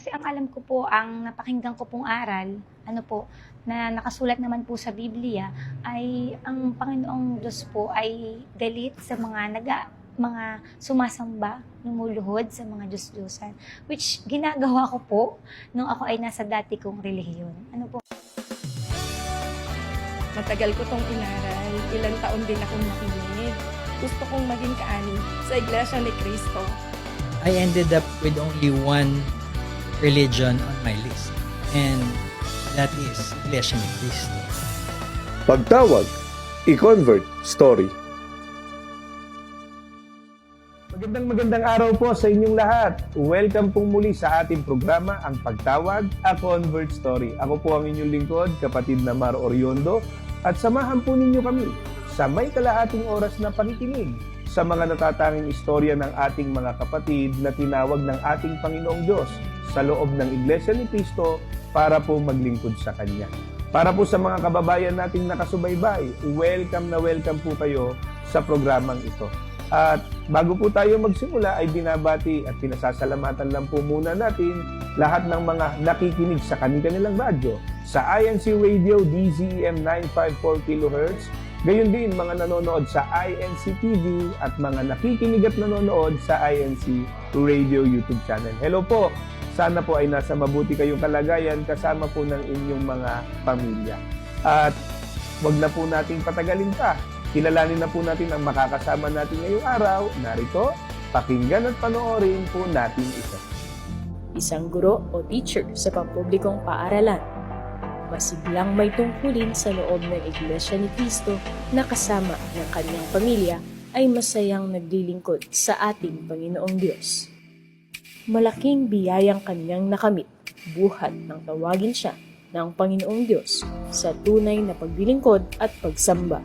Kasi ang alam ko po, ang napakinggan ko pong aral, ano po, na nakasulat naman po sa Biblia, ay ang Panginoong Diyos po ay galit sa mga sumasamba, lumuluhod sa mga Diyos-Diyosan, which ginagawa ko po nung ako ay nasa dati kong relihiyon. Ano po? Matagal ko tong inaral, ilang taon din akong nakinig. Gusto kong maging kaani sa Iglesia ni Cristo. I ended up with only one religion on my list, and that is Iglesia ni Cristo. Pagtawag, i-convert story. Magandang araw po sa inyong lahat. Welcome pong muli sa ating programa, ang Pagtawag, A Convert Story. Ako po ang inyong lingkod, kapatid na Mar Oriondo, at samahan po ninyo kami sa may kalahating oras na pakikinig sa mga natatanging istorya ng ating mga kapatid na tinawag ng ating Panginoong Diyos sa loob ng Iglesia ni Cristo para po maglingkod sa Kanya. Para po sa mga kababayan nating nakasubaybay, welcome na welcome po kayo sa programang ito. At bago po tayo magsimula ay binabati at pinasasalamatan lang po muna natin lahat ng mga nakikinig sa kanilang radyo sa INC Radio DZEM 954 kHz. Gayon din mga nanonood sa INC TV at mga nakikinig at nanonood sa INC Radio YouTube channel. Hello po! Sana po ay nasa mabuti kayong kalagayan kasama po ng inyong mga pamilya. At wag na po nating patagalin pa. Kilalanin na po natin ang makakasama natin ngayong araw. Narito, pakinggan at panoorin po natin ito. Isang guro o teacher sa pampublikong paaralan. Masiglang may tungkulin sa loob ng Iglesia ni Cristo na kasama ng kanyang pamilya ay masayang naglilingkod sa ating Panginoong Diyos. Malaking biyayang kanyang nakamit, buhat nang tawagin siya ng Panginoong Diyos sa tunay na paglilingkod at pagsamba.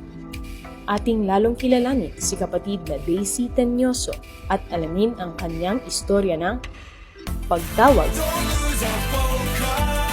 Ating lalong kilalanin si kapatid na Daisy Tanyoso at alamin ang kanyang istorya ng pagtawag.